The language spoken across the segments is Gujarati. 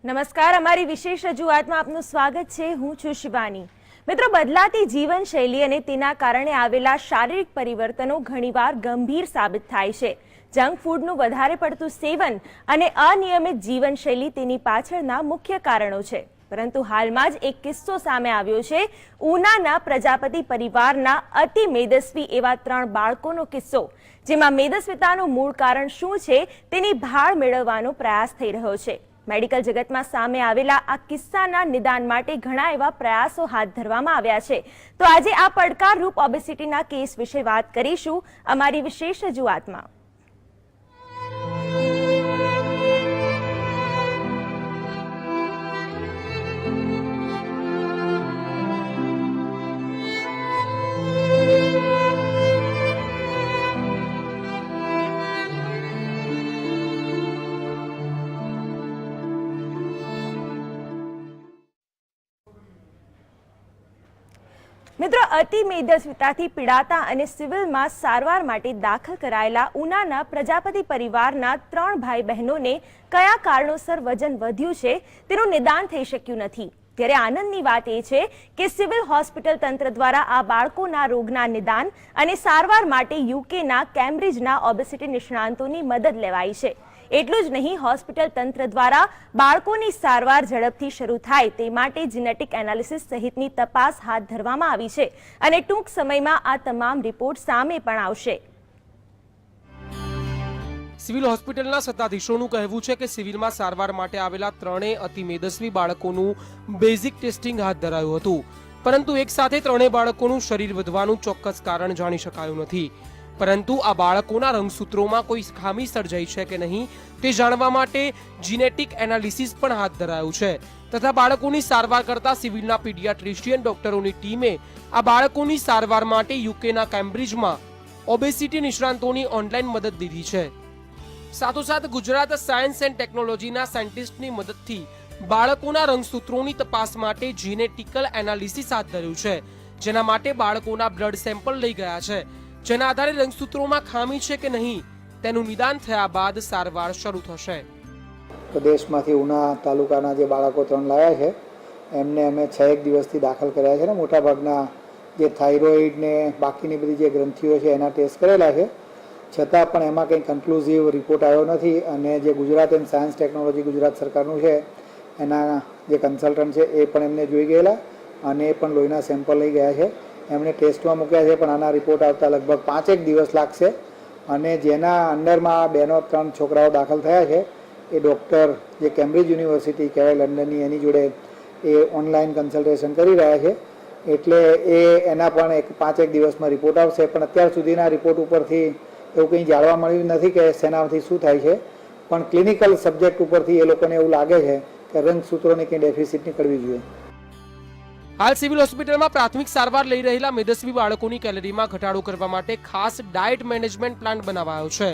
નમસ્કાર, અમારી વિશેષ રજૂઆતમાં આપનું સ્વાગત છે। હું છું શિવાની। મિત્રો, બદલાતી જીવનશૈલી અને તેના કારણે આવેલા શારીરિક પરિવર્તનો ઘણીવાર ગંભીર સાબિત થાય છે। જંક ફૂડનું વધારે પડતું સેવન અને અનિયમિત જીવનશૈલી તેની પાછળના મુખ્ય કારણો છે। પરંતુ હાલમાં જ એક કિસ્સો સામે આવ્યો છે। ઉનાના પ્રજાપતિ પરિવારના અતિ મેદસ્વી એવા 3 બાળકોનો કિસ્સો, જેમાં મેદસ્વીતાનું મૂળ કારણ શું છે તેની ભાળ મેળવવાનો પ્રયાસ થઈ રહ્યો છે। મેડિકલ જગતમાં સામે આવેલા આ કિસ્સાના નિદાન માટે ઘણા એવા પ્રયાસો હાથ ધરવામાં આવ્યા છે। તો આજે આ પડકારરૂપ ઓબેસિટીના કેસ વિશે વાત કરીશું અમારી વિશેષ રજૂઆતમાં। મિત્રો, અતિ મેદસ્વીતાથી પીડાતા અને સિવિલમાં સારવાર માટે દાખલ કરાયેલા ઉનાના પ્રજાપતિ પરિવારના 3 ભાઈ બહેનોને કયા કારણોસર વજન વધ્યું છે તેનું નિદાન થઈ શક્યું નથી। ત્યારે આનંદની વાત એ છે કે સિવિલ હોસ્પિટલ તંત્ર દ્વારા આ બાળકોના રોગના નિદાન અને સારવાર માટે યુકેના કેમ્બ્રિજના ઓબેસિટી નિષ્ણાંતોની મદદ લેવાઈ છે। એટલું જ નહીં, હોસ્પિટલ તંત્ર દ્વારા બાળકોની સારવાર ઝડપથી શરૂ થાય તે માટે જીનેટિક એનાલિસિસ સહિતની તપાસ હાથ ધરવામાં આવી છે અને ટૂંક સમયમાં આ તમામ રિપોર્ટ સામે પણ આવશે। સિવિલ હોસ્પિટલના સત્તાધીશોનું કહેવું છે કે સિવિલમાં સારવાર માટે આવેલા 3 અતિ મેદસ્વી બાળકોનું બેઝિક ટેસ્ટિંગ હાથ ધરાયું હતું, પરંતુ એક સાથે 3 બાળકોનું શરીર વધવાનું ચોક્કસ કારણ જાણી શકાયું નથી। પરંતુ આ બાળકોના રંગસૂત્રોમાં કોઈ ખામી સર્જાઈ છે કે નહીં તે જાણવા માટે જીનેટિક એનાલિસિસ પણ હાથ ધરાયું છે તથા બાળકોની સારવાર કરતા સિવિલના પીડિયાટ્રિશિયન ડોક્ટરોની ટીમે આ બાળકોની સારવાર માટે યુકેના કેમ્બ્રિજમાં ઓબેસિટી નિષ્ણાંતોની ઓનલાઈન મદદ લીધી છે। સાથોસાથ ગુજરાત સાયન્સ એન્ડ ટેકનોલોજીના સાયન્ટિસ્ટની મદદથી બાળકોના રંગસૂત્રોની તપાસ માટે જીનેટિકલ એનાલિસિસ હાથ ધર્યું છે, જેના માટે બાળકોના બ્લડ સેમ્પલ લઈ ગયા છે, જેના આધારે રંગસૂત્રોમાં ખામી છે કે નહીં તેનું નિદાન થયા બાદ સારવાર શરૂ થશે। પ્રદેશમાંથી ઉના તાલુકાના જે બાળકો 3 લાવ્યા છે એમને અમે 6 દિવસથી દાખલ કર્યા છે ને મોટાભાગના જે થાઇરોઇડ ને બાકીની બધી જે ગ્રંથિઓ છે એના ટેસ્ટ કરેલા છે, છતાં પણ એમાં કંઈ કન્ક્લુઝિવ રિપોર્ટ આવ્યો નથી। અને જે Gujarat and science technology Gujarat સરકારનું છે એના જે કન્સલ્ટન્ટ છે એ પણ એમને જોઈ ગયેલા અને એ પણ લોહીના સેમ્પલ લઈ ગયા છે, એમણે ટેસ્ટમાં મૂક્યા છે, પણ આના રિપોર્ટ આવતા લગભગ 5 દિવસ લાગશે। અને જેના અંડરમાં 3 છોકરાઓ દાખલ થયા છે એ ડૉક્ટર જે કેમ્બ્રિજ યુનિવર્સિટી કહેવાય લંડનની એની જોડે એ ઓનલાઈન કન્સલ્ટેશન કરી રહ્યા છે, એટલે એના પણ 5 દિવસમાં રિપોર્ટ આવશે। પણ અત્યાર સુધીના રિપોર્ટ ઉપરથી એવું કંઈ જાણવા મળ્યું નથી કે શેનાથી શું થાય છે, પણ ક્લિનિકલ સબ્જેક્ટ ઉપરથી એ લોકોને એવું લાગે છે કે રંગસૂત્રોની કંઈ ડેફિસિટ નીકળવી જોઈએ। હાલ સિવિલ હોસ્પિટલમાં પ્રાથમિક સારવાર લઈ રહેલા મેદસ્વી બાળકોની કેલરીમાં ઘટાડો કરવા માટે ખાસ ડાયટ મેનેજમેન્ટ પ્લાન બનાવાયો છે,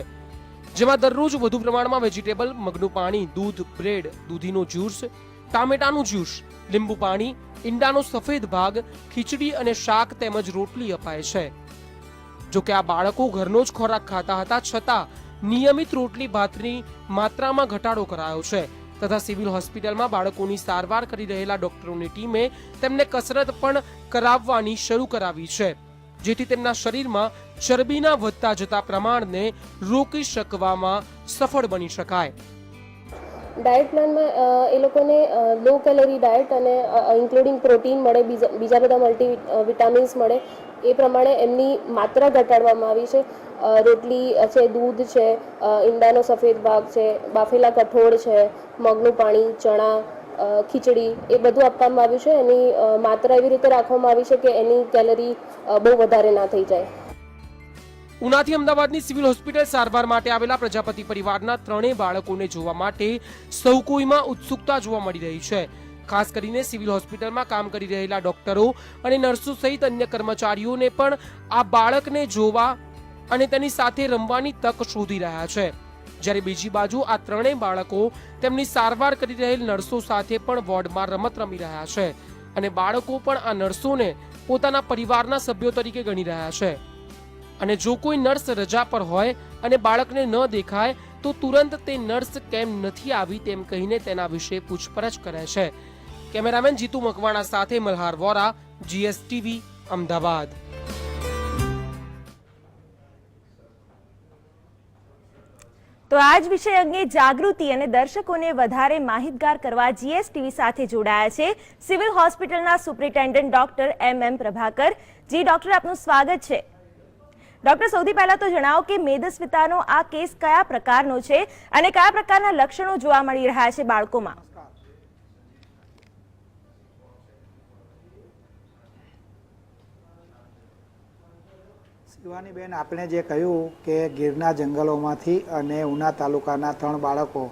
જેમાં દરરોજ વધુ પ્રમાણમાં વેજીટેબલ, મગનું પાણી, દૂધ, બ્રેડ, દૂધીનો જ્યુસ, ટામેટાનું જ્યુસ, લીંબુ પાણી, ઈંડાનો સફેદ ભાગ, ખીચડી અને શાક તેમજ રોટલી અપાય છે। જો કે આ બાળકો ઘરનો જ ખોરાક ખાતા હતા, છતાં નિયમિત રોટલી ભાતની માત્રામાં ઘટાડો કરાયો છે તથા સિવિલ હોસ્પિટલમાં બાળકોની સારવાર કરી રહેલા ડોક્ટરોની ટીમે તેમને કસરત પણ કરાવવાની શરૂ કરાવી છે, જેથી તેમના શરીરમાં ચરબીના વધતા જતા પ્રમાણને રોકી શકવામાં સફળ બની શકાય। ડાયટ પ્લાનમાં એ લોકોને લો કેલરી ડાયટ અને ઇન્ક્લુડિંગ પ્રોટીન મળે, બીજા બધા મલ્ટી વિટામિન્સ મળે, એ પ્રમાણે એમની માત્રા ઘટાડવામાં આવી છે। રોટલી છે, દૂધ છે, ઈંડાનો સફેદ ભાગ છે, બાફેલા કઠોળ છે, મગનું પાણી, ચણા, ખીચડી, એ બધું આપવામાં આવ્યું છે। એની માત્રા એવી રીતે રાખવામાં આવી છે કે એની કેલરી બહુ વધારે ના થઈ જાય। ઉનાથી અમદાવાદની સિવિલ હોસ્પિટલ સારવાર માટે આવેલા પ્રજાપતિ પરિવારના 3 બાળકોને જોવા માટે સૌ કોઈમાં ઉત્સુકતા જોવા મળી રહી છે। ખાસ કરીને સિવિલ હોસ્પિટલમાં કામ કરી રહેલા ડોક્ટરો અને નર્સો સહિત અન્ય કર્મચારીઓને પણ આ બાળકને જોવા અને તેની સાથે રમવાની તક શોધી રહ્યા છે, જ્યારે બીજી બાજુ આ 3 બાળકો તેમની સારવાર કરી રહેલ નર્સો સાથે પણ વોર્ડમાં રમત રમી રહ્યા છે અને બાળકો પણ આ નર્સોને પોતાના પરિવારના સભ્યો તરીકે ગણી રહ્યા છે। અને જો કોઈ નર્સ રજા પર હોય અને બાળકને ન દેખાય તો તુરંત તે નર્સ કેમ નથી આવી તેમ કહીને તેના વિશે પૂછપરછ કરે છે. કેમેરામેન જીતુ મકવાણા સાથે મલ્હાર વોરા, GSTV, અમદાવાદ. તો આ જ વિષય અંગે જાગૃતિ અને દર્શકોને વધારે માહિતગાર કરવા GSTV સાથે જોડાયા છે સિવિલ હોસ્પિટલના સુપ્રિન્ટેન્ડન્ટ ડોક્ટર MM પ્રભાકર. જી ડોક્ટર, આપનું સ્વાગત છે. ડોક્ટર, સૌથી પહેલા તો જણાવો કે મેદસ્વીતાનો આ કેસ કયા પ્રકારનો છે અને કયા પ્રકારના લક્ષણો જોવા મળી રહ્યા છે બાળકોમાં? શિવાનીબેન, આપણે જે કહ્યું કે ગીરના જંગલોમાંથી અને ઉના તાલુકાના 3 બાળકો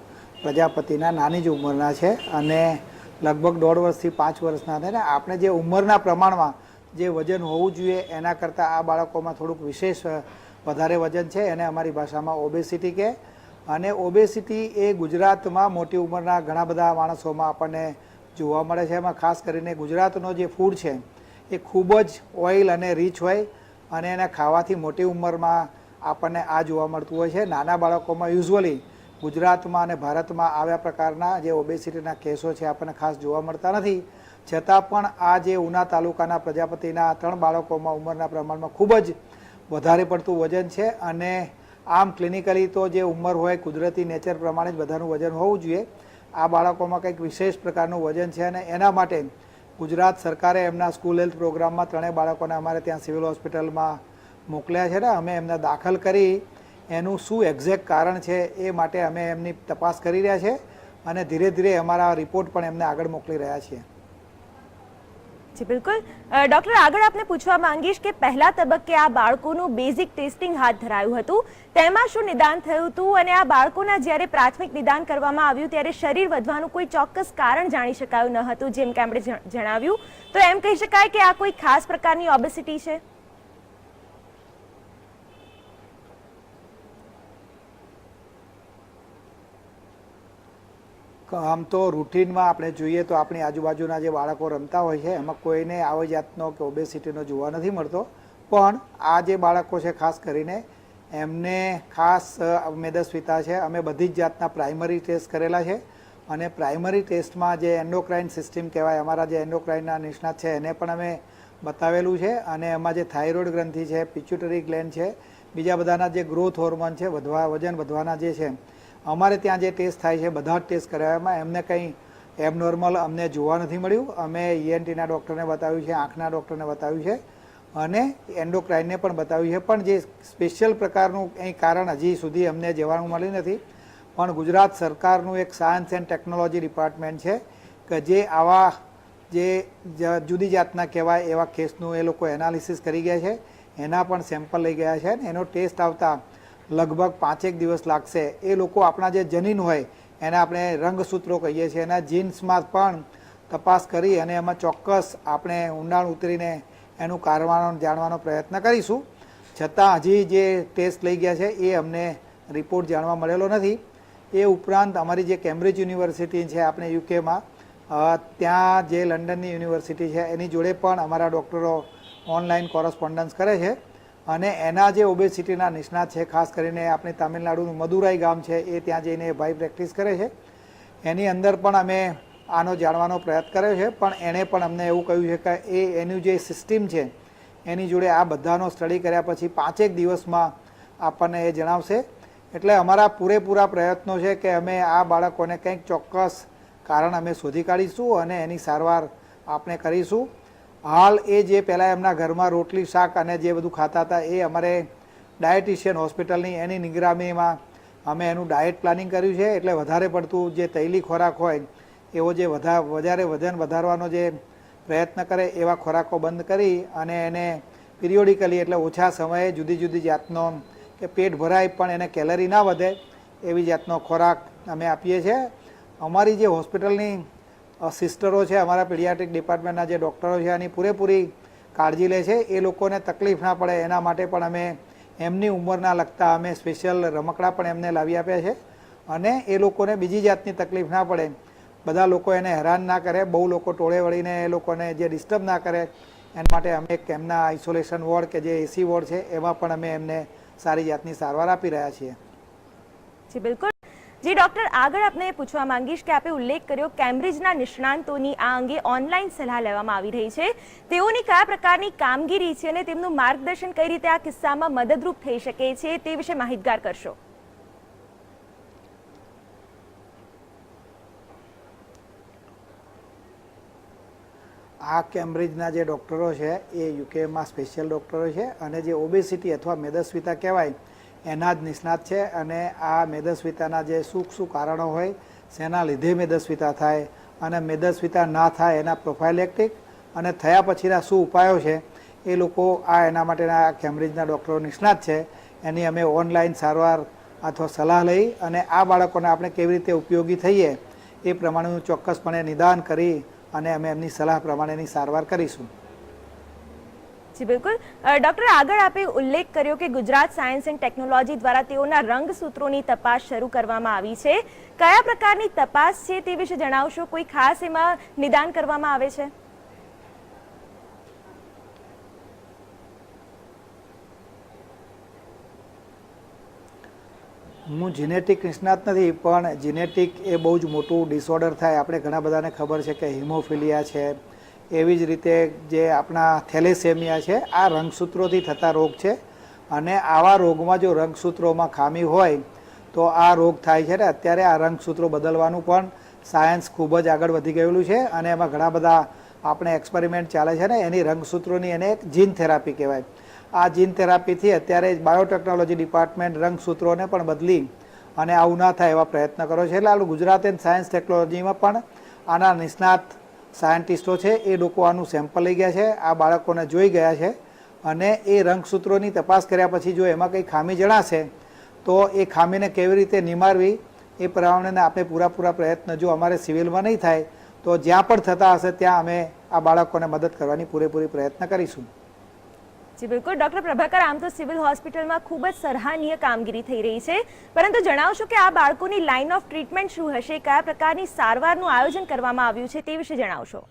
પ્રજાપતિના નાની જ ઉંમરના છે અને લગભગ 1.5 વર્ષથી 5 વર્ષના છે ને. આપણે જે ઉંમરના પ્રમાણમાં જે વજન હોવું જોઈએ એના કરતાં આ બાળકોમાં થોડુંક વિશેષ વધારે વજન છે. એને અમારી ભાષામાં ઓબેસિટી કહે. અને ઓબેસિટી એ ગુજરાતમાં મોટી ઉંમરના ઘણા બધા માણસોમાં આપણને જોવા મળે છે. એમાં ખાસ કરીને ગુજરાતનો જે ફૂડ છે એ ખૂબ જ ઓઇલ અને રીચ હોય અને એને ખાવાથી મોટી ઉંમરમાં આપણને આ જોવા મળતું હોય છે. નાના બાળકોમાં યુઝ્યુઅલી ગુજરાતમાં અને ભારતમાં આવ્યા પ્રકારના જે ઓબેસિટીના કેસો છે આપણને ખાસ જોવા મળતા નથી. છતાં પણ આ જે ઉના તાલુકાના પ્રજાપતિના 3 બાળકોમાં ઉંમરના પ્રમાણમાં ખૂબ જ વધારે પડતું વજન છે. અને આમ ક્લિનિકલી તો જે ઉંમર હોય કુદરતી નેચર પ્રમાણે જ બધાનું વજન હોવું જોઈએ. આ બાળકોમાં કંઈક વિશેષ પ્રકારનું વજન છે અને એના માટે ગુજરાત સરકારે એમના સ્કૂલ હેલ્થ પ્રોગ્રામમાં 3 બાળકોને અમારે ત્યાં સિવિલ હોસ્પિટલમાં મોકલ્યા છે ને. અમે એમને દાખલ કરી એનું શું એક્ઝેક્ટ કારણ છે એ માટે અમે એમની તપાસ કરી રહ્યા છે અને ધીરે ધીરે અમારા રિપોર્ટ પણ એમને આગળ મોકલી રહ્યા છીએ. જી બિલકુલ. ડોક્ટર, આગળ આપને પૂછવા માંગીશ કે પહેલા તબક્કે આ બાળકોનું બેઝિક ટેસ્ટિંગ હાથ ધરાયું હતું, તેમાં શું નિદાન થયું હતું અને આ બાળકોના જ્યારે પ્રાથમિક નિદાન કરવામાં આવ્યું ત્યારે શરીર વધવાનું કોઈ ચોક્કસ કારણ જાણી શકાયું ન હતું, જેમ કે આપણે જણાવ્યું, તો એમ કહી શકાય કે આ કોઈ ખાસ પ્રકારની ઓબેસિટી છે? આમ તો રૂટીનમાં આપણે જોઈએ તો આપણી આજુબાજુના જે બાળકો રમતા હોય છે એમાં કોઈને આવી જાતનો કે ઓબેસિટીનો જોવા નથી મળતો. પણ આ જે બાળકો છે ખાસ કરીને એમને ખાસ મેદસ્વીતા છે. અમે બધી જ જાતના પ્રાઇમરી ટેસ્ટ કરેલા છે અને પ્રાઇમરી ટેસ્ટમાં જે એન્ડોક્રાઇન સિસ્ટમ કહેવાય, અમારા જે એન્ડોક્રાઇનના નિષ્ણાત છે એને પણ અમે બતાવેલું છે. અને એમાં જે થાઇરોઇડ ગ્રંથિ છે, પિચ્યુટરી ગ્લેન્ડ છે, બીજા બધાના જે ગ્રોથ હોર્મોન છે, વજન વધવાના જે છે, અમારે ત્યાં જે ટેસ્ટ થાય છે બધા જ ટેસ્ટ કર્યા. એમાં એમને કંઈ એબનોર્મલ અમને જોવા નથી મળ્યું. અમે ENTના ડૉક્ટરને બતાવ્યું છે, આંખના ડૉક્ટરને બતાવ્યું છે અને એન્ડોક્રાઇનને પણ બતાવ્યું છે. પણ જે સ્પેશિયલ પ્રકારનું કંઈ કારણ હજી સુધી અમને જવાનું મળ્યું નથી. પણ ગુજરાત સરકારનું એક સાયન્સ એન્ડ ટેકનોલોજી ડિપાર્ટમેન્ટ છે કે જે આવા જે જુદી જાતના કહેવાય એવા કેસનું એ લોકો એનાલિસિસ કરી ગયા છે. એના પણ સેમ્પલ લઈ ગયા છે અને એનો ટેસ્ટ આવતા લગભગ 5 દિવસ લાગશે. એ લોકો આપણા જે જનીન હોય એને આપણે રંગસૂત્રો કહીએ છીએ, એના જીન્સમાં પણ તપાસ કરી અને એમાં ચોક્કસ આપણે ઊંડાણ ઉતરીને એનું કારણ જાણવાનો પ્રયત્ન કરીશું. છતાં હજી જે ટેસ્ટ લઈ ગયા છે એ અમને રિપોર્ટ જાણવા મળેલો નથી. એ ઉપરાંત અમારી જે કેમ્બ્રિજ યુનિવર્સિટી છે આપણે યુકેમાં, ત્યાં જે લંડનની યુનિવર્સિટી છે એની જોડે પણ અમારા ડૉક્ટરો ઓનલાઈન કોરસ્પોન્ડન્સ કરે છે અને એના જે ઓબેસિટીના નિષ્ણાત છે, ખાસ કરીને આપણે તામિલનાડુનું મદુરાઈ ગામ છે એ ત્યાં જઈને ભાઈ પ્રેક્ટિસ કરે છે. એની અંદર પણ અમે આનો જાણવાનો પ્રયત્ન કર્યો છે. પણ એણે પણ અમને એવું કહ્યું છે કે એનું જે સિસ્ટમ છે એની જોડે આ બધાનો સ્ટડી કર્યા પછી 5 દિવસમાં આપણને એ જણાવશે. એટલે અમારા પૂરેપૂરા પ્રયત્નો છે કે અમે આ બાળકોને કંઈક ચોક્કસ કારણ અમે શોધી કાઢીશું અને એની સારવાર આપણે કરીશું. હાલ એ જે પહેલાં એમના ઘરમાં રોટલી શાક અને જે બધું ખાતા હતા એ અમારે ડાયટિશિયન હોસ્પિટલની એની નિગરાનીમાં અમે એનું ડાયટ પ્લાનિંગ કર્યું છે. એટલે વધારે પડતું જે તૈલી ખોરાક હોય એવો જે વધારે વજન વધારવાનો જે પ્રયત્ન કરે એવા ખોરાકો બંધ કરી અને એને પિરિયોડિકલી એટલે ઓછા સમયે જુદી જુદી જાતનો કે પેટ ભરાય પણ એને કેલરી ના વધે એવી જાતનો ખોરાક અમે આપીએ છીએ. અમારી જે હોસ્પિટલની સિસ્ટરો છે, અમારા પીડિયાટ્રિક ડિપાર્ટમેન્ટના જે ડૉક્ટરો છે એની પૂરેપૂરી કાળજી લે છે. એ લોકોને તકલીફ ના પડે એના માટે પણ અમે એમની ઉંમરના લગતા અમે સ્પેશિયલ રમકડા પણ એમને લાવી આપ્યા છે અને એ લોકોને બીજી જાતની તકલીફ ના પડે, બધા લોકો એને હેરાન ના કરે, બહુ લોકો ટોળે વળીને એ લોકોને જે ડિસ્ટર્બ ના કરે એના માટે અમે એક એમના આઇસોલેશન વોર્ડ કે જે AC વોર્ડ છે એમાં પણ અમે એમને સારી જાતની સારવાર આપી રહ્યા છીએ. જી બિલકુલ. જી ડૉક્ટર, આગળ આપને પૂછવા માંગીશ કે આપે ઉલ્લેખ કર્યો કેમ્બ્રિજના નિષ્ણાંતોની આ અંગે ઓનલાઈન સલાહ લેવામાં આવી રહી છે. તેઓની કયા પ્રકારની કામગીરી છે અને તેમનું માર્ગદર્શન કઈ રીતે આ કિસ્સામાં મદદરૂપ થઈ શકે છે તે વિશે માહિતગાર કરશો. આ કેમ્બ્રિજના જે ડૉક્ટરો છે એ યુકેમાં સ્પેશિયલ ડૉક્ટરો છે અને જે ઓબેસિટી અથવા મેદસ્વીતા કહેવાય એના જ નિષ્ણાત છે. અને આ મેદસ્વીતાના જે શું કારણો હોય, શેના લીધે મેદસ્વીતા થાય અને મેદસ્વીતા ના થાય એના પ્રોફાઇલેક્ટિક અને થયા પછીના શું ઉપાયો છે એ લોકો એના માટેના કેમ્બ્રિજના ડૉક્ટરો નિષ્ણાત છે. એની અમે ઓનલાઈન સારવાર અથવા સલાહ લઈ અને આ બાળકોને આપણે કેવી રીતે ઉપયોગી થઈએ એ પ્રમાણેનું ચોક્કસપણે નિદાન કરી અને અમે એમની સલાહ પ્રમાણેની સારવાર કરીશું. જી બિલકુલ. ડૉક્ટર, આગળ આપે ઉલ્લેખ કર્યો કે ગુજરાત સાયન્સ એન્ડ ટેકનોલોજી દ્વારા તેઓના રંગસૂત્રોની તપાસ શરૂ કરવામાં આવી છે. કયા પ્રકારની તપાસ છે તે વિશે જણાવશો? કોઈ ખાસ એમાં નિદાન કરવામાં આવે છે? હું જીનેટિક નિષ્ણાત નથી, પણ જીનેટિક એ બહુ જ મોટું ડિસઓર્ડર થાય. આપણે ઘણા બધાને ખબર છે કે હિમોફિલિયા છે, એવી જ રીતે જે આપણા થેલેસેમિયા છે, આ રંગસૂત્રોથી થતા રોગ છે. અને આવા રોગમાં જો રંગસૂત્રોમાં ખામી હોય તો આ રોગ થાય છે. ને અત્યારે આ રંગસૂત્રો બદલવાનું પણ સાયન્સ ખૂબ જ આગળ વધી ગયેલું છે અને એમાં ઘણા બધા આપણે એક્સપેરિમેન્ટ ચાલે છે ને એની રંગસૂત્રોની એને એક જીન થેરાપી કહેવાય. આ જીન થેરાપીથી અત્યારે બાયોટેકનોલોજી ડિપાર્ટમેન્ટ રંગસૂત્રોને પણ બદલી અને આવું ના થાય એવા પ્રયત્ન કરો છે. એટલે ગુજરાત એન્ડ સાયન્સ ટેકનોલોજીમાં પણ આના નિષ્ણાત સાયન્ટિસ્ટો છે એ લોકો આનું સેમ્પલ લઈ ગયા છે, આ બાળકોને જોઈ ગયા છે અને એ રંગસૂત્રોની તપાસ કર્યા પછી જો એમાં કંઈ ખામી જણાશે તો એ ખામીને કેવી રીતે નિવારવી એ પ્રમાણે આપણે પૂરા પ્રયત્ન જો અમારે સિવિલમાં નહીં થાય તો જ્યાં પણ થતા હશે ત્યાં અમે આ બાળકોને મદદ કરવાની પૂરેપૂરી પ્રયત્ન કરીશું. જી બિલકુલ. ડૉક્ટર પ્રભાકર, આમ તો સિવિલ હોસ્પિટલમાં ખૂબ જ સરાહનીય કામગીરી થઈ રહી છે, પરંતુ જણાવશો કે આ બાળકોની લાઇન ઓફ ટ્રીટમેન્ટ શું હશે? કયા પ્રકારની સારવારનું આયોજન કરવામાં આવ્યું છે તે વિશે જણાવશો.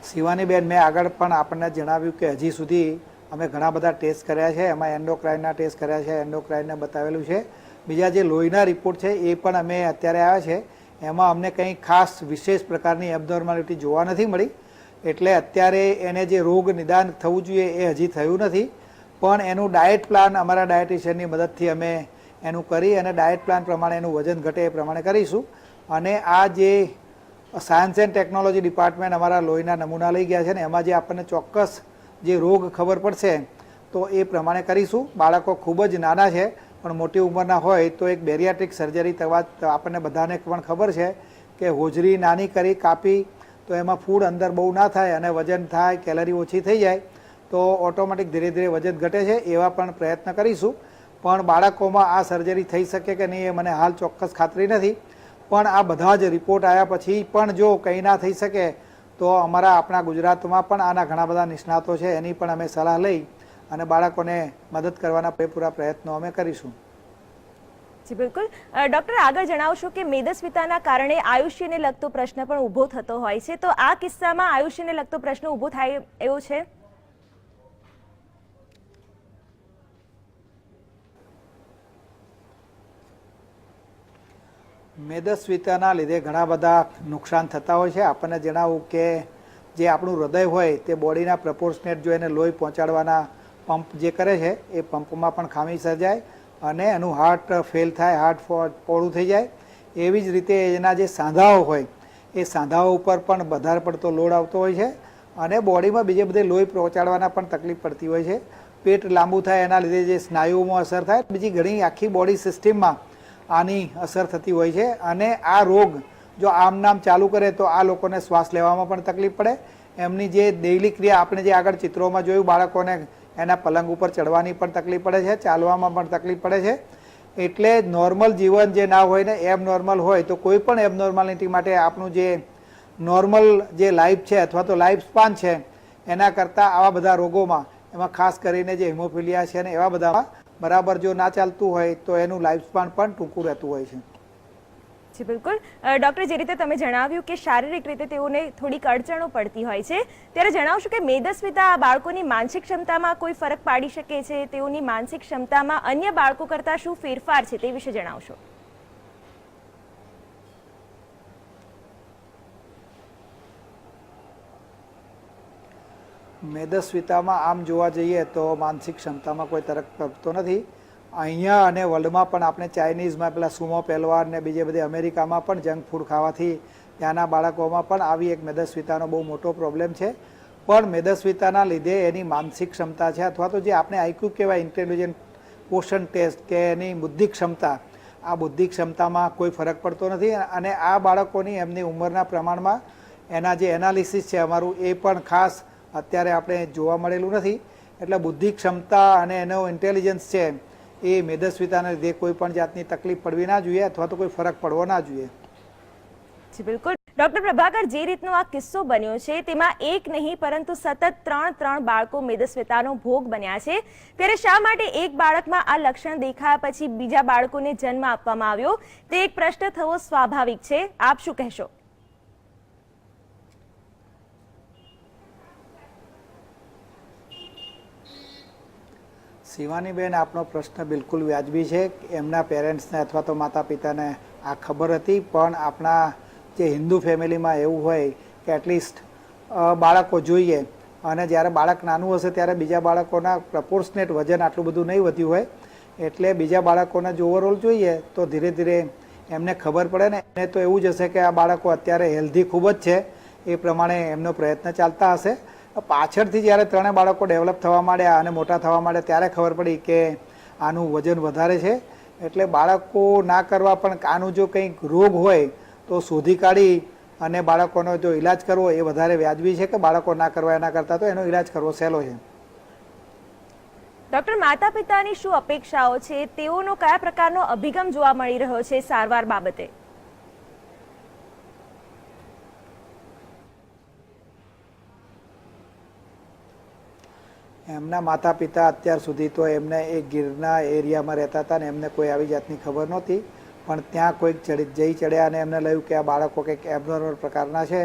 શિવાનીબેન, મેં આગળ પણ આપણને જણાવ્યું કે હજી સુધી અમે ઘણા બધા ટેસ્ટ કર્યા છે. એમાં એન્ડોક્રાઇનના ટેસ્ટ કર્યા છે, એન્ડોક્રાઇનને બતાવેલું છે. બીજા જે લોહીના રિપોર્ટ છે એ પણ અમે અત્યારે આવ્યા છે. એમાં અમને કંઈ ખાસ વિશેષ પ્રકારની એબનોર્માલિટી જોવા નથી મળી. એટલે અત્યારે એને જે રોગ નિદાન થવું જોઈએ એ હજી થયું નથી. પણ એનું ડાયટ પ્લાન અમારા ડાયટિશિયનની મદદથી અમે એનું કરી અને ડાયટ પ્લાન પ્રમાણે એનું વજન ઘટે એ પ્રમાણે કરીશું. અને આ જે સાયન્સ એન્ડ ટેકનોલોજી ડિપાર્ટમેન્ટ અમારા લોહીના નમૂના લઈ ગયા છે ને એમાં જે આપણને ચોક્કસ જે રોગ ખબર પડશે તો એ પ્રમાણે કરીશું. બાળકો ખૂબ જ નાના છે પણ મોટી ઉંમરના હોય તો એક બેરિયાટ્રિક સર્જરી થવા આપણને બધાને પણ ખબર છે કે હોજરી નાની કરી કાપી તો એમાં ફૂડ અંદર બહુ ના થાય અને વજન થાય, કેલરી ઓછી થઈ જાય તો ઓટોમેટિક ધીરે ધીરે વજન ઘટે છે. એવા પણ પ્રયત્ન કરીશું. પણ બાળકોમાં આ સર્જરી થઈ શકે કે નહીં એ મને હાલ ચોક્કસ ખાતરી નથી. પણ આ બધા જ રિપોર્ટ આવ્યા પછી પણ જો કંઈ ના થઈ શકે તો આપણા ગુજરાતમાં પણ આના ઘણા બધા નિષ્ણાતો છે, એની પણ અમે સલાહ લઈ અને બાળકોને મદદ કરવાના પૂરા પ્રયત્નો અમે કરીશું. જી બિલકુલ. ડૉક્ટર, આગળ જણાવશો કે મેદસ્વીતાના કારણે આયુષ્યને લગતો પ્રશ્ન પણ ઊભો થતો હોય છે, તો આ કિસ્સામાં આયુષ્યને લગતો પ્રશ્ન ઊભો થાય એવો છે? મેદસ્વીતાના લીધે ઘણા બધા નુકસાન થતા હોય છે. આપણને જણાવું કે જે આપણું હૃદય હોય તે બોડીના પ્રપોર્શનેટ જો એને લોહી પહોંચાડવાના પંપ જે કરે છે એ પંપમાં પણ ખામી સર્જાય અને એનું હાર્ટ ફેલ થાય, હાર્ટ પોળું થઈ જાય. એવી જ રીતે એના જે સાંધાઓ હોય એ સાંધાઓ ઉપર પણ વધારે પડતો લોડ આવતો હોય છે અને બોડીમાં બીજે બધે લોહી પહોંચાડવાના પણ તકલીફ પડતી હોય છે. પેટ લાંબુ થાય એના લીધે જે સ્નાયુઓમાં અસર થાય, બીજી ઘણી આખી બોડી સિસ્ટમમાં આની અસર થતી હોય છે. અને આ રોગ જો આમ નામ ચાલુ કરે તો આ લોકોને શ્વાસ લેવામાં પણ તકલીફ પડે. એમની જે ડેઇલી ક્રિયા આપણે જે આગળ ચિત્રોમાં જોયું, બાળકોને એના પલંગ ઉપર ચડવાની પણ તકલીફ પડે છે, ચાલવામાં પણ તકલીફ પડે છે. એટલે નોર્મલ જીવન જે ના હોય ને એબનોર્મલ હોય તો કોઈ પણ એબનોર્માલિટી માટે આપણું જે નોર્મલ જે લાઈફ છે અથવા તો લાઈફ સ્પાન છે એના કરતાં આવા બધા રોગોમાં, એમાં ખાસ કરીને જે હિમોફિલિયા છે ને એવા બધામાં બરાબર જો ના ચાલતું હોય તો એનું લાઈફ સ્પાન પણ ટૂંકું રહેતું હોય છે. જી બિલકુલ ડૉક્ટર, જે રીતે તમે જણાવ્યું કે શારીરિક રીતે તેઓને થોડીક અડચણો પડતી હોય છે, ત્યારે જણાવશો કે મેદસ્વીતા બાળકોની માનસિક ક્ષમતામાં કોઈ ફરક પાડી શકે છે? તેઓની માનસિક ક્ષમતામાં અન્ય બાળકો કરતાં શું ફેરફાર છે તે વિશે જણાવશો. મેદસ્વીતામાં આમ જોવા જઈએ તો માનસિક ક્ષમતામાં કોઈ તરક પડતો નથી. અહીંયા અને વર્લ્ડમાં પણ આપણે ચાઇનીઝમાં પેલા સુમો પહેલવાન ને બીજે બધે અમેરિકામાં પણ જંક ફૂડ ખાવાથી ત્યાંના બાળકોમાં પણ આવી એક મેદસ્વીતાનો બહુ મોટો પ્રોબ્લેમ છે. પણ મેદસ્વીતાના લીધે એની માનસિક ક્ષમતા છે અથવા તો જે આપણે આઈક્યુ કહેવાય, ઇન્ટેલિજન્ટ ક્વોશન્ટ ટેસ્ટ, કે એની બુદ્ધિ ક્ષમતા, આ બુદ્ધિ ક્ષમતામાં કોઈ ફરક પડતો નથી. અને આ બાળકોની એમની ઉંમરના પ્રમાણમાં એના જે એનાલિસિસ છે અમારું, એ પણ ખાસ અત્યારે આપણે જોવા મળેલું નથી. એટલે બુદ્ધિ ક્ષમતા અને એનો ઇન્ટેલિજન્સ છે એ મેદસ્વીતાને લીધે કોઈ પણ જાતની તકલીફ પડવી ના જોઈએ અથવા તો કોઈ ફરક પડવો ના જોઈએ. જી બિલકુલ ડૉક્ટર પ્રભાકર, જે રીતનો આ કિસ્સો બન્યો છે તેમાં એક નહીં પરંતુ સતત ત્રણ બાળકો મેદસ્વીતાનો ભોગ બન્યા છે, ત્યારે શા માટે એક બાળકમાં આ લક્ષણ દેખાયા પછી બીજા બાળકોને જન્મ આપવામાં આવ્યો? તે એક પ્રશ્ન થવો સ્વાભાવિક છે. આપ શું કહેશો? શિવાનીબેન, આપનો પ્રશ્ન બિલકુલ વ્યાજબી છે. એમના પેરેન્ટ્સને અથવા તો માતા પિતાને આ ખબર હતી, પણ આપણા જે હિન્દુ ફેમિલીમાં એવું હોય કે એટલીસ્ટ બાળકો જોઈએ, અને જ્યારે બાળક નાનું હશે ત્યારે બીજા બાળકોના પ્રપોર્શનેટ વજન આટલું બધું નહીં વધ્યું હોય, એટલે બીજા બાળકોને જો ઓવરઓલ જોઈએ તો ધીરે ધીરે એમને ખબર પડે ને. એને તો એવું જ હશે કે આ બાળકો અત્યારે હેલ્ધી ખૂબ જ છે, એ પ્રમાણે એમનો પ્રયત્ન ચાલતા હશે. પાછળથી જ્યારે ત્રણેય બાળકો ડેવલપ થવા માંડ્યા અને મોટા થવા માંડ્યા ત્યારે ખબર પડી કે આનું વજન વધારે છે. એટલે બાળકો ના કરવા, પણ આનું જો કંઈક રોગ હોય તો શોધી કાઢી અને બાળકોનો જો ઈલાજ કરવો એ વધારે વ્યાજબી છે કે બાળકો ના કરવા એના કરતાં તો એનો ઈલાજ કરવો સહેલો છે. ડૉક્ટર, માતા પિતાની શું અપેક્ષાઓ છે? તેઓનો કયા પ્રકારનો અભિગમ જોવા મળી રહ્યો છે સારવાર બાબતે? એમના માતા પિતા અત્યાર સુધી તો એમને એ ગીરના એરિયામાં રહેતા હતા ને એમને કોઈ આવી જાતની ખબર નહોતી, પણ ત્યાં કોઈક જઈ ચડ્યા અને એમને લાગ્યું કે આ બાળકો કંઈક એબનોર્મલ પ્રકારના છે,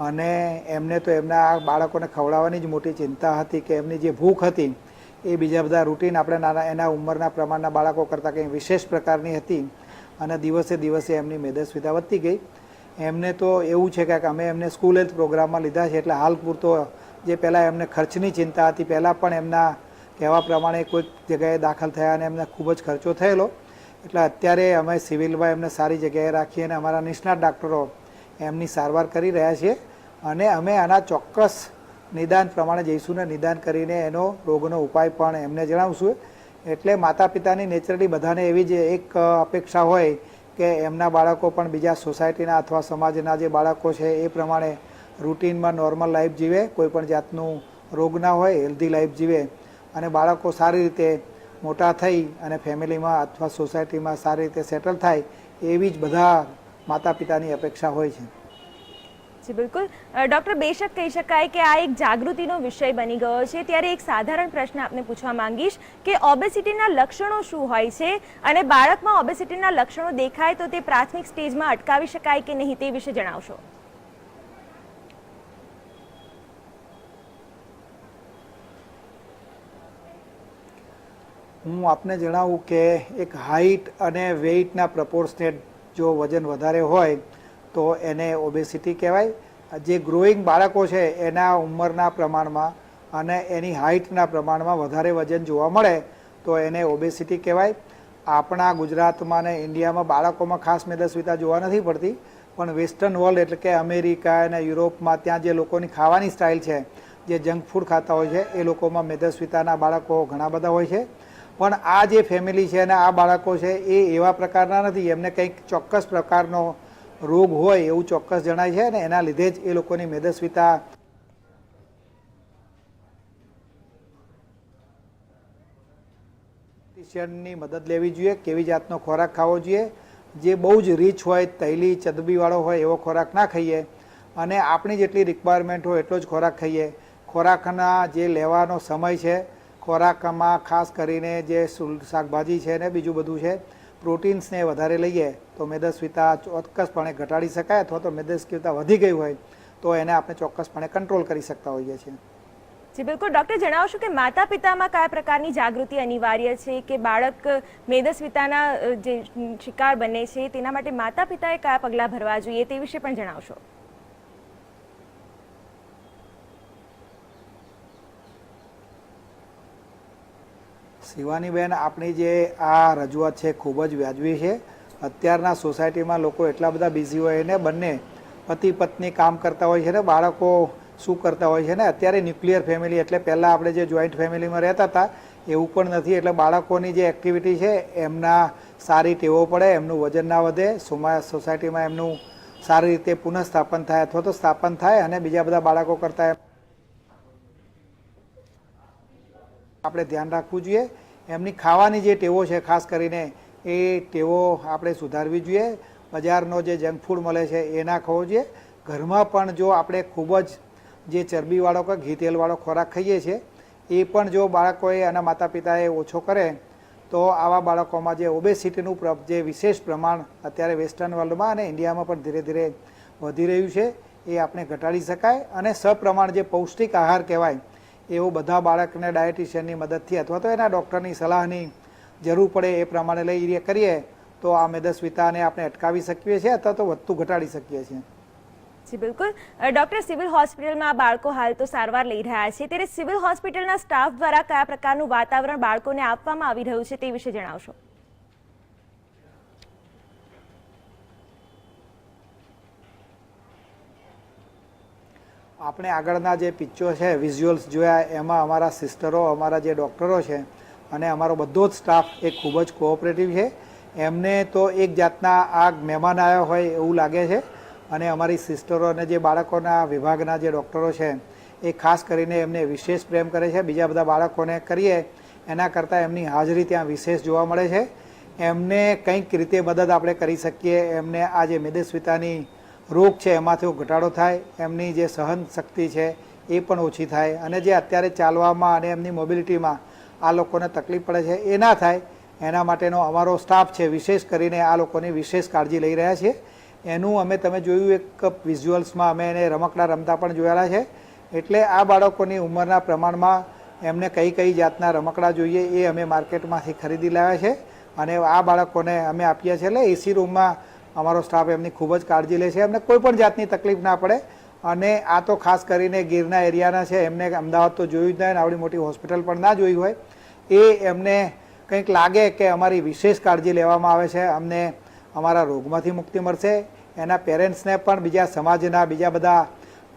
અને એમને તો એમના આ બાળકોને ખવડાવવાની જ મોટી ચિંતા હતી કે એમની જે ભૂખ હતી એ બીજા બધા રૂટીન આપણે નાના એના ઉંમરના પ્રમાણના બાળકો કરતાં કંઈ વિશેષ પ્રકારની હતી, અને દિવસે દિવસે એમની મેદસ્વીતા વધતી ગઈ. એમને તો એવું છે કે અમે એમને સ્કૂલ હેલ્થ પ્રોગ્રામમાં લીધા છે, એટલે હાલ પૂરતો જે પહેલાં એમને ખર્ચની ચિંતા હતી, પહેલાં પણ એમના કહેવા પ્રમાણે કોઈક જગ્યાએ દાખલ થયા અને એમને ખૂબ જ ખર્ચો થયેલો, એટલે અત્યારે અમે સિવિલમાં એમને સારી જગ્યાએ રાખી અને અમારા નિષ્ણાત ડૉક્ટરો એમની સારવાર કરી રહ્યા છીએ. અને અમે આના ચોક્કસ નિદાન પ્રમાણે જઈશું ને નિદાન કરીને એનો રોગનો ઉપાય પણ એમને જણાવશું. એટલે માતા પિતાની નેચરલી બધાને એવી જ એક અપેક્ષા હોય કે એમના બાળકો પણ બીજા સોસાયટીના અથવા સમાજના જે બાળકો છે એ પ્રમાણે રૂટીનમાં નોર્મલ લાઈફ જીવે, કોઈ પણ જાતનું રોગ ના હોય, હેલ્ધી લાઈફ જીવે, અને બાળકો સારી રીતે મોટા થઈ અને ફેમિલીમાં અથવા સોસાયટીમાં સારી રીતે સેટલ થાય, એવી જ બધા માતા પિતાની અપેક્ષા હોય છે. જી બિલકુલ ડૉક્ટર, બેશક કહી શકાય કે આ એક જાગૃતિનો વિષય બની ગયો છે, ત્યારે એક સાધારણ પ્રશ્ન આપને પૂછવા માંગીશ કે ઓબેસિટીના લક્ષણો શું હોય છે, અને બાળકમાં ઓબેસિટીના લક્ષણો દેખાય તો તે પ્રાથમિક સ્ટેજમાં અટકાવી શકાય કે નહીં તે વિશે જણાવશો. હું આપને જણાવું કે એક હાઇટ અને વેઇટના પ્રપોર્શનેટ જો વજન વધારે હોય તો એને ઓબેસિટી કહેવાય. જે ગ્રોઈંગ બાળકો છે એના ઉંમરના પ્રમાણમાં અને એની હાઇટના પ્રમાણમાં વધારે વજન જોવા મળે તો એને ઓબેસિટી કહેવાય. આપણા ગુજરાતમાં ને ઇન્ડિયામાં બાળકોમાં ખાસ મેદસ્વીતા જોવા નથી પડતી, પણ વેસ્ટર્ન વર્લ્ડ એટલે કે અમેરિકા અને યુરોપમાં ત્યાં જે લોકોની ખાવાની સ્ટાઇલ છે, જે જંક ફૂડ ખાતા હોય છે, એ લોકોમાં મેદસ્વીતાના બાળકો ઘણા બધા હોય છે. પણ આ જે ફેમિલી છે અને આ બાળકો છે એ એવા પ્રકારના નથી, એમને કંઈક ચોક્કસ પ્રકારનો રોગ હોય એવું ચોક્કસ જણાય છે, અને એના લીધે જ એ લોકોની મેદસ્વીતા ન્યુટ્રિશનની મદદ લેવી જોઈએ, કેવી જાતનો ખોરાક ખાવો જોઈએ, જે બહુ જ રીચ હોય, તૈલી ચરબીવાળો હોય એવો ખોરાક ના ખાઈએ, અને આપણી જેટલી રિક્વાયરમેન્ટ હોય એટલો જ ખોરાક ખાઈએ. ખોરાકના જે લેવાનો સમય છે, ખોરાકમાં ખાસ કરીને જે શાકભાજી છે ને બીજું બધું છે, પ્રોટીન્સને વધારે લઈએ તો મેદસ્વીતા ચોક્કસપણે ઘટાડી શકાય, અથવા તો મેદસ્વીતા વધી ગઈ હોય તો એને આપણે ચોક્કસપણે કંટ્રોલ કરી શકતા હોઈએ છીએ. જી બિલકુલ. ડૉક્ટર, જણાવશો કે માતા પિતામાં કયા પ્રકારની જાગૃતિ અનિવાર્ય છે કે બાળક મેદસ્વીતાના જે શિકાર બને છે તેના માટે માતા પિતાએ કયા પગલાં ભરવા જોઈએ તે વિશે પણ જણાવશો. શિવાનીબેન, આપણી જે આ રજૂઆત છે ખૂબ જ વ્યાજબી છે. અત્યારના સોસાયટીમાં લોકો એટલા બધા બિઝી હોય ને, બંને પતિ પત્ની કામ કરતા હોય છે ને, બાળકો શું કરતા હોય છે ને, અત્યારે ન્યુક્લિયર ફેમિલી, એટલે પહેલાં આપણે જે જોઈન્ટ ફેમિલીમાં રહેતા હતા એવું પણ નથી. એટલે બાળકોની જે એક્ટિવિટી છે એમના સારી ટેવો પડે, એમનું વજન ના વધે, સોસાયટીમાં એમનું સારી રીતે પુનઃસ્થાપન થાય અથવા તો સ્થાપન થાય, અને બીજા બધા બાળકો કરતાં આપણે ધ્યાન રાખવું જોઈએ. એમની ખાવાની જે ટેવો છે ખાસ કરીને એ ટેવો આપણે સુધારવી જોઈએ. બજારનો જે જંક ફૂડ મળે છે એ ના ખાવો જોઈએ. ઘરમાં પણ જો આપણે ખૂબ જ જે ચરબીવાળો કે ઘી તેલવાળો ખોરાક ખાઈએ છીએ એ પણ જો બાળકોએ અને માતા પિતાએ ઓછો કરે તો આવા બાળકોમાં જે ઓબેસિટીનું જે વિશેષ પ્રમાણ અત્યારે વેસ્ટર્ન વર્લ્ડમાં અને ઇન્ડિયામાં પણ ધીરે ધીરે વધી રહ્યું છે એ આપણે ઘટાડી શકાય. અને સપ્રમાણ જે પૌષ્ટિક આહાર કહેવાય એવું બધા બાળકને ડાયટિશિયનની મદદથી અથવા તો એના ડૉક્ટરની સલાહની જરૂર પડે એ પ્રમાણે લઈ કરીએ તો આ મેદસ્વીતાને આપણે અટકાવી શકીએ છીએ અથવા તો વધતું ઘટાડી શકીએ છીએ. જી બિલકુલ. ડૉક્ટર, સિવિલ હોસ્પિટલમાં બાળકો હાલ તો સારવાર લઈ રહ્યા છે, ત્યારે સિવિલ હોસ્પિટલના સ્ટાફ દ્વારા કયા પ્રકારનું વાતાવરણ બાળકોને આપવામાં આવી રહ્યું છે તે વિશે જણાવશો. આપણે આગળના જે પિક્ચર છે, વિઝ્યુઅલ્સ જોયા, એમાં અમારા સિસ્ટરો, અમારા જે ડૉક્ટરો છે અને અમારો બધો જ સ્ટાફ એ ખૂબ જ કોઓપરેટિવ છે. એમને તો એક જાતના આ મહેમાન આવ્યા હોય એવું લાગે છે. અને અમારી સિસ્ટરો અને જે બાળકોના વિભાગના જે ડૉક્ટરો છે એ ખાસ કરીને એમને વિશેષ પ્રેમ કરે છે. બીજા બધા બાળકોને કરીએ એના કરતાં એમની હાજરી ત્યાં વિશેષ જોવા મળે છે. એમને કંઈક રીતે મદદ આપણે કરી શકીએ, એમને આ જે મેદસ્વીતાની રોગ છે એમાંથી ઘટાડો થાય, એમની જે સહન શક્તિ છે એ પણ ઓછી થાય, અને જે અત્યારે ચાલવામાં અને એમની મોબિલિટીમાં આ લોકોને તકલીફ પડે છે એ ના થાય, એના માટેનો અમારો સ્ટાફ છે વિશેષ કરીને આ લોકોની વિશેષ કાળજી લઈ રહ્યા છીએ. એનું અમે તમે જોયું એક વિઝ્યુઅલ્સમાં અમે એને રમકડા રમતા પણ જોયેલા છે. એટલે આ બાળકોની ઉંમરના પ્રમાણમાં એમને કઈ કઈ જાતના રમકડા જોઈએ એ અમે માર્કેટમાંથી ખરીદી લાવ્યા છે અને આ બાળકોને અમે આપીએ છીએ. એટલે એસી રૂમમાં અમારો સ્ટાફ એમની ખૂબ જ કાળજી લે છે, એમને કોઈ પણ જાતની તકલીફ ના પડે. અને આ તો ખાસ કરીને ગીરના એરિયાના છે, એમને અમદાવાદ તો જોયું જ નહીં, આવડી મોટી હોસ્પિટલ પણ ના જોઈ હોય. એ એમને કંઈક લાગે કે અમારી વિશેષ કાળજી લેવામાં આવે છે, અમને અમારા રોગમાંથી મુક્તિ મળશે. એના પેરેન્ટ્સને પણ, બીજા સમાજના બીજા બધા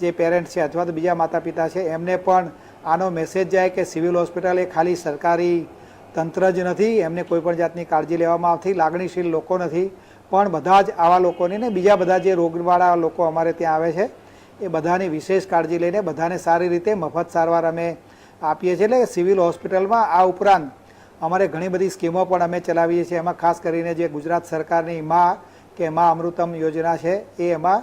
જે પેરેન્ટ્સ છે અથવા તો બીજા માતા પિતા છે એમને પણ આનો મેસેજ જાય કે સિવિલ હોસ્પિટલ એ ખાલી સરકારી તંત્ર જ નથી, એમને કોઈ પણ જાતની કાળજી લેવામાં આવતી, લાગણીશીલ લોકો નથી, પણ બધા જ આવા લોકોની ને બીજા બધા જે રોગવાળા લોકો અમારે ત્યાં આવે છે એ બધાની વિશેષ કાળજી લઈને બધાને સારી રીતે મફત સારવાર અમે આપીએ છીએ. એટલે સિવિલ હોસ્પિટલમાં આ ઉપરાંત અમારે ઘણી બધી સ્કીમો પણ અમે ચલાવીએ છીએ. એમાં ખાસ કરીને જે ગુજરાત સરકારની મા અમૃતમ યોજના છે એ એમાં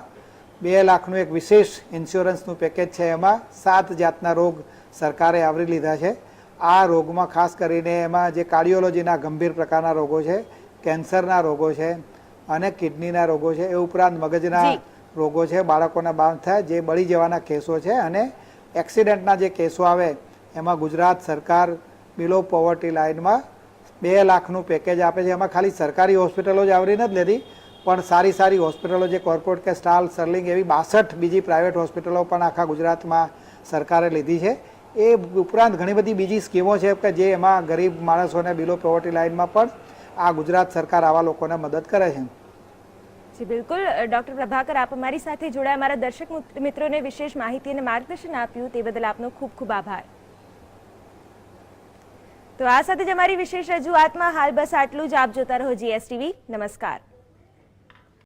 2 લાખનું એક વિશેષ ઇન્સ્યોરન્સનું પેકેજ છે. એમાં 7 જાતના રોગ સરકારે આવરી લીધા છે. આ રોગમાં ખાસ કરીને એમાં જે કાર્ડિયોલોજીના ગંભીર પ્રકારના રોગો છે, કેન્સરના રોગો છે અને કિડનીના રોગો છે, એ ઉપરાંત મગજના રોગો છે, બાળકોના બાળ થાય જે બળી જવાના કેસો છે અને એક્સિડન્ટના જે કેસો આવે એમાં ગુજરાત સરકાર બિલો પોવર્ટી લાઇનમાં 2 લાખનું પેકેજ આપે છે. એમાં ખાલી સરકારી હોસ્પિટલો જ આવરી નથી લેતી, પણ સારી સારી હોસ્પિટલો જે કોર્પોરેટ કે સ્ટાલ, સર્લિંગ એવી 62 બીજી પ્રાઇવેટ હોસ્પિટલો પણ આખા ગુજરાતમાં સરકારે લીધી છે. એ ઉપરાંત ઘણી બધી બીજી સ્કીમો છે કે જે એમાં ગરીબ માણસોને બિલો પોવર્ટી લાઇનમાં પણ આ ગુજરાત સરકાર આવા લોકોને મદદ કરે છે. જી બિલકુલ. ડૉક્ટર પ્રભાકર, આપ અમારી સાથે જોડાયા, અમારા દર્શક મિત્રોને વિશેષ માહિતી અને માર્ગદર્શન આપ્યું તે બદલ આપનો ખૂબ ખૂબ આભાર. તો આ સાથે જ અમારી વિશેષ રજૂઆતમાં હાલ બસ આટલું જ. આપ જોતા રહો GSTV. નમસ્કાર.